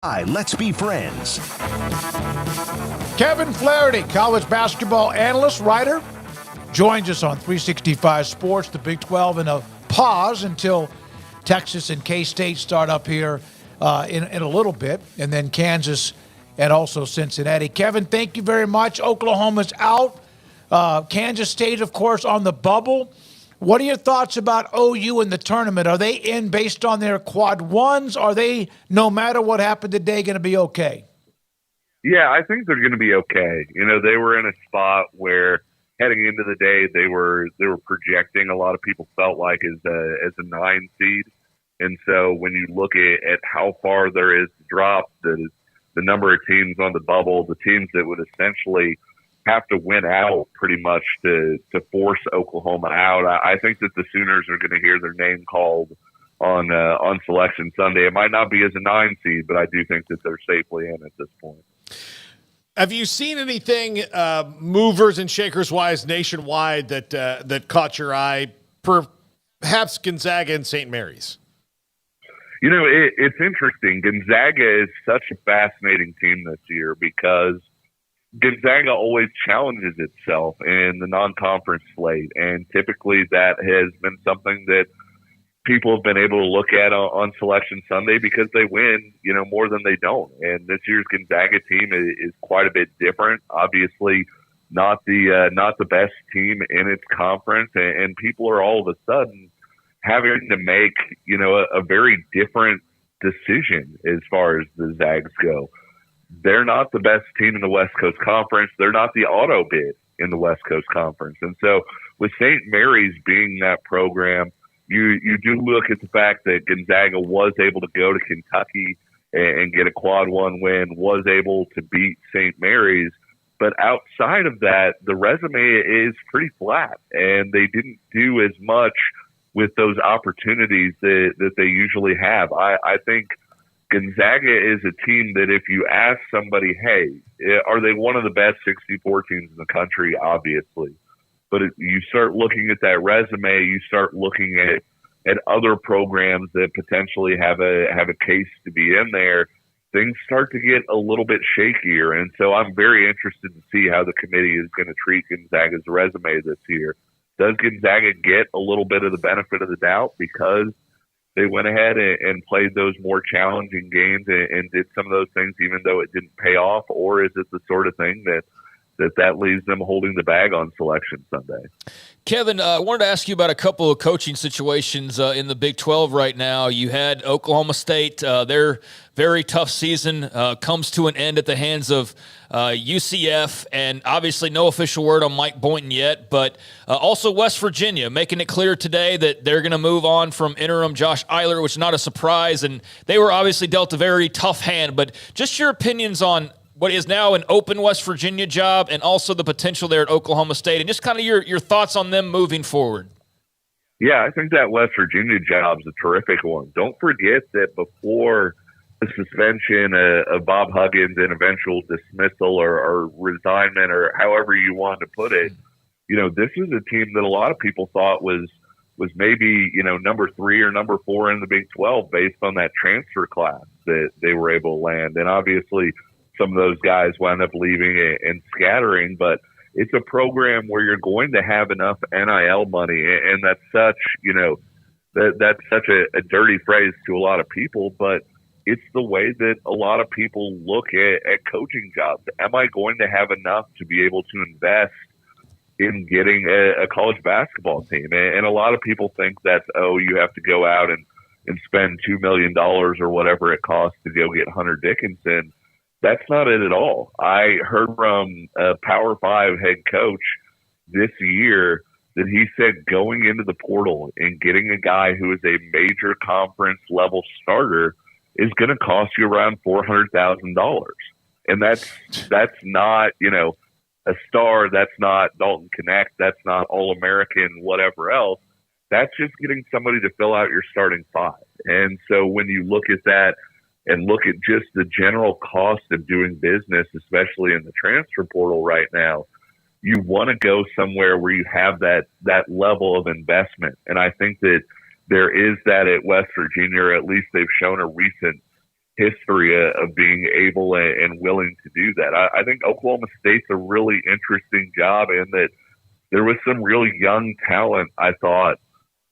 Hi, let's be friends. Kevin Flaherty, college basketball analyst, writer, joins us on 365 Sports, the Big 12, in a pause until Texas and K-State start up here in a little bit, and then Kansas and also Cincinnati. Kevin, thank you very much. Oklahoma's out. Kansas State, of course, on the bubble. What are your thoughts about OU in the tournament? Are they in based on their quad ones? Are they, no matter what happened today, going to be okay? Yeah, I think they're going to be okay. You know, they were in a spot where heading into the day they were projecting, a lot of people felt like, as a 9 seed. And so when you look at how far there is to drop, the number of teams on the bubble, the teams that would essentially have to win out pretty much to force Oklahoma out, I think that the Sooners are going to hear their name called on Selection Sunday. It might not be as a 9 seed, but I do think that they're safely in at this point. Have you seen anything movers and shakers wise nationwide that caught your eye? Perhaps Gonzaga and St. Mary's. You know, it's interesting. Gonzaga is such a fascinating team this year because Gonzaga always challenges itself in the non-conference slate, and typically that has been something that people have been able to look at on Selection Sunday because they win, you know, more than they don't. And this year's Gonzaga team is quite a bit different. Obviously, not the best team in its conference, and people are all of a sudden having to make, you know, a very different decision as far as the Zags go. They're not the best team in the West Coast Conference. They're not the auto bid in the West Coast Conference. And so with St. Mary's being that program, you do look at the fact that Gonzaga was able to go to Kentucky and get a quad 1 win, was able to beat St. Mary's. But outside of that, the resume is pretty flat, and they didn't do as much with those opportunities that they usually have. I think Gonzaga is a team that if you ask somebody, hey, are they one of the best 64 teams in the country? Obviously. But you start looking at that resume, you start looking at other programs that potentially have a case to be in there, things start to get a little bit shakier. And so I'm very interested to see how the committee is going to treat Gonzaga's resume this year. Does Gonzaga get a little bit of the benefit of the doubt because they went ahead and played those more challenging games and did some of those things even though it didn't pay off? Or is it the sort of thing that leaves them holding the bag on Selection Sunday? Kevin, I wanted to ask you about a couple of coaching situations in the Big 12 right now. You had Oklahoma State, their very tough season comes to an end at the hands of UCF, and obviously no official word on Mike Boynton yet, but also West Virginia making it clear today that they're going to move on from interim Josh Eiler, which is not a surprise, and they were obviously dealt a very tough hand. But just your opinions on what is now an open West Virginia job and also the potential there at Oklahoma State, and just kind of your thoughts on them moving forward. Yeah, I think that West Virginia job is a terrific one. Don't forget that before the suspension of Bob Huggins and eventual dismissal or resignment or however you want to put it, you know, this is a team that a lot of people thought was maybe, you know, number 3 or number 4 in the Big 12 based on that transfer class that they were able to land. And obviously some of those guys wound up leaving and scattering, but it's a program where you're going to have enough NIL money. And that's such, you know, that's such a dirty phrase to a lot of people, but it's the way that a lot of people look at coaching jobs. Am I going to have enough to be able to invest in getting a college basketball team? And a lot of people think that's, you have to go out and spend $2 million or whatever it costs to go get Hunter Dickinson. That's not it at all. I heard from a Power 5 head coach this year that he said going into the portal and getting a guy who is a major conference level starter is going to cost you around $400,000. And that's not, you know, a star. That's not Dalton Connect. That's not All-American, whatever else. That's just getting somebody to fill out your starting 5. And so when you look at that and look at just the general cost of doing business, especially in the transfer portal right now, you want to go somewhere where you have that level of investment. And I think that there is that at West Virginia, or at least they've shown a recent history of being able and willing to do that. I think Oklahoma State's a really interesting job in that there was some really young talent, I thought,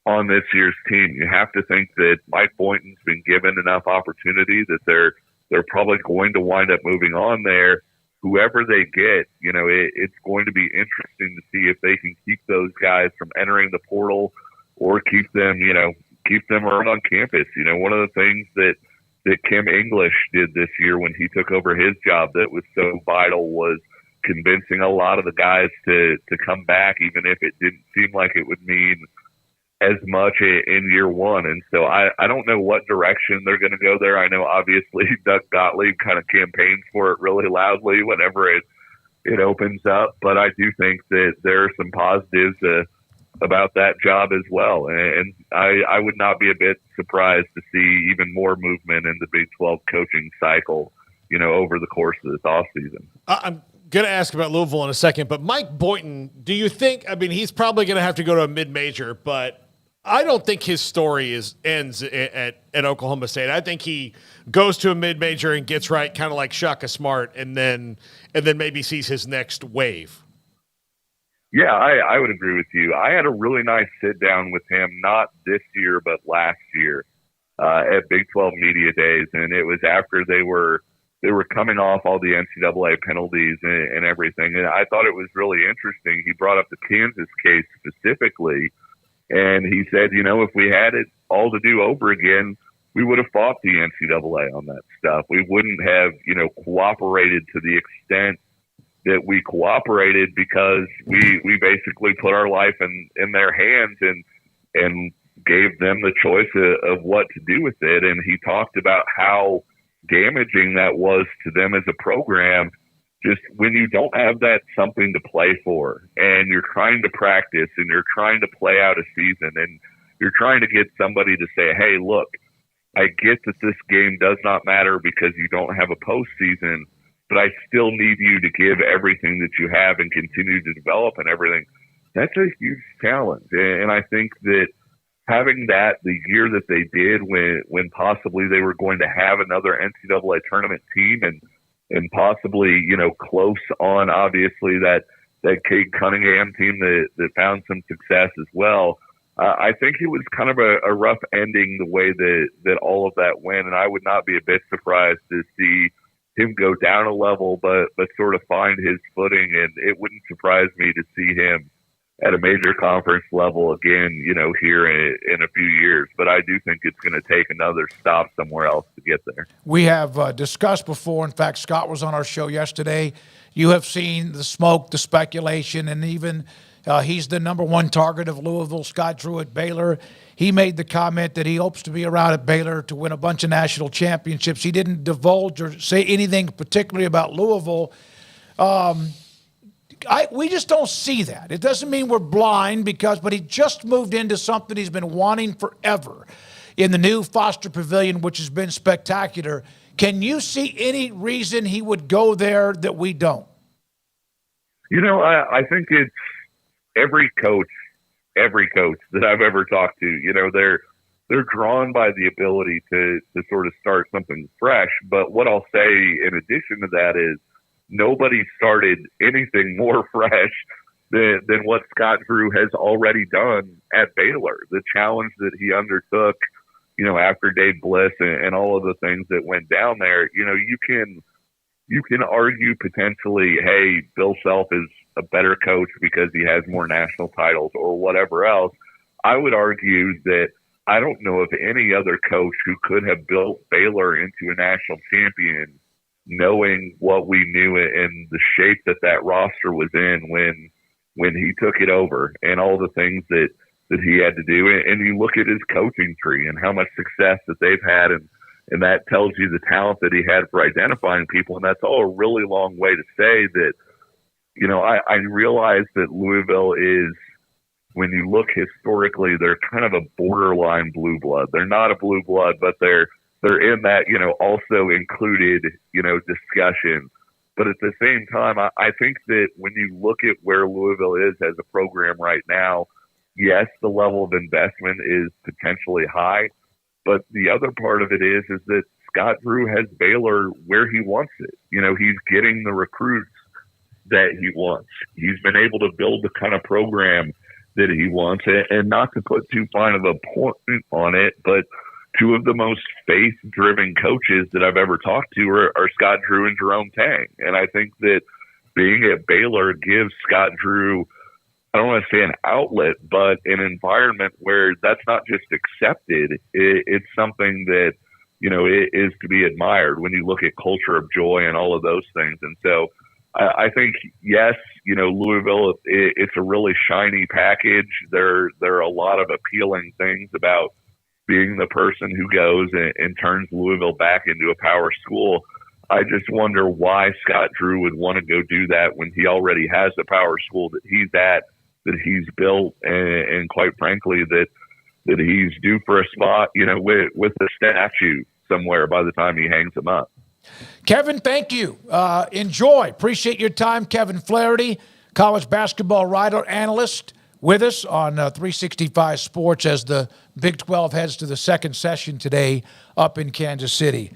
on this year's team. You have to think that Mike Boynton's been given enough opportunity that they're probably going to wind up moving on there. Whoever they get, it's going to be interesting to see if they can keep those guys from entering the portal or keep them around on campus. One of the things that Kim English did this year when he took over his job that was so vital was convincing a lot of the guys to come back, even if it didn't seem like it would mean as much in year one. And so I don't know what direction they're going to go there. I know obviously Doug Gottlieb kind of campaigns for it really loudly whenever it opens up, but I do think that there are some positives about that job as well. And I would not be a bit surprised to see even more movement in the Big 12 coaching cycle, over the course of this offseason. I'm going to ask about Louisville in a second, but Mike Boynton, do you think, he's probably going to have to go to a mid-major, but I don't think his story ends at Oklahoma State. I think he goes to a mid-major and gets right, kind of like Shaka Smart, and then maybe sees his next wave. Yeah, I would agree with you. I had a really nice sit down with him, not this year, but last year at Big 12 Media Days. And it was after they were coming off all the NCAA penalties and everything. And I thought it was really interesting. He brought up the Kansas case specifically. And he said, if we had it all to do over again, we would have fought the NCAA on that stuff. We wouldn't have, cooperated to the extent that we cooperated because we basically put our life in their hands and gave them the choice of what to do with it. And he talked about how damaging that was to them as a program. Just when you don't have that something to play for and you're trying to practice and you're trying to play out a season and you're trying to get somebody to say, hey, look, I get that this game does not matter because you don't have a postseason, but I still need you to give everything that you have and continue to develop and everything. That's a huge challenge. And I think that having that the year that they did when possibly they were going to have another NCAA tournament team and possibly, close on obviously that Cade Cunningham team that found some success as well. I think it was kind of a rough ending the way that all of that went. And I would not be a bit surprised to see him go down a level, but sort of find his footing. And it wouldn't surprise me to see him at a major conference level again, here in a few years. But I do think it's going to take another stop somewhere else to get there. We have discussed before. In fact, Scott was on our show yesterday. You have seen the smoke, the speculation, and even he's the number one target of Louisville, Scott Drew at Baylor. He made the comment that he hopes to be around at Baylor to win a bunch of national championships. He didn't divulge or say anything particularly about Louisville. We just don't see that. It doesn't mean we're blind but he just moved into something he's been wanting forever in the new Foster Pavilion, which has been spectacular. Can you see any reason he would go there that we don't? I think it's every coach that I've ever talked to, they're drawn by the ability to sort of start something fresh. But what I'll say in addition to that is, nobody started anything more fresh than what Scott Drew has already done at Baylor. The challenge that he undertook, after Dave Bliss and all of the things that went down there, you can argue potentially, hey, Bill Self is a better coach because he has more national titles or whatever else. I would argue that I don't know of any other coach who could have built Baylor into a national champion knowing what we knew and the shape that roster was in when he took it over and all the things that he had to do. And you look at his coaching tree and how much success that they've had, and that tells you the talent that he had for identifying people. And that's all a really long way to say that, I realize that Louisville is, when you look historically, they're kind of a borderline blue blood. They're not a blue blood, but they're in that, also included, discussion. But at the same time, I think that when you look at where Louisville is as a program right now, yes, the level of investment is potentially high, but the other part of it is that Scott Drew has Baylor where he wants it. He's getting the recruits that he wants. He's been able to build the kind of program that he wants. And not to put too fine of a point on it, but two of the most faith-driven coaches that I've ever talked to are Scott Drew and Jerome Tang. And I think that being at Baylor gives Scott Drew, I don't want to say an outlet, but an environment where that's not just accepted. It's something that, it is to be admired when you look at culture of joy and all of those things. And so I think, yes, Louisville, it's a really shiny package. There are a lot of appealing things about being the person who goes and turns Louisville back into a power school. I just wonder why Scott Drew would want to go do that when he already has the power school that he's at, that he's built, and quite frankly, that he's due for a spot, with a statue somewhere by the time he hangs them up. Kevin, thank you. Enjoy. Appreciate your time. Kevin Flaherty, college basketball writer, analyst, with us on 365 Sports as the Big 12 heads to the second session today up in Kansas City.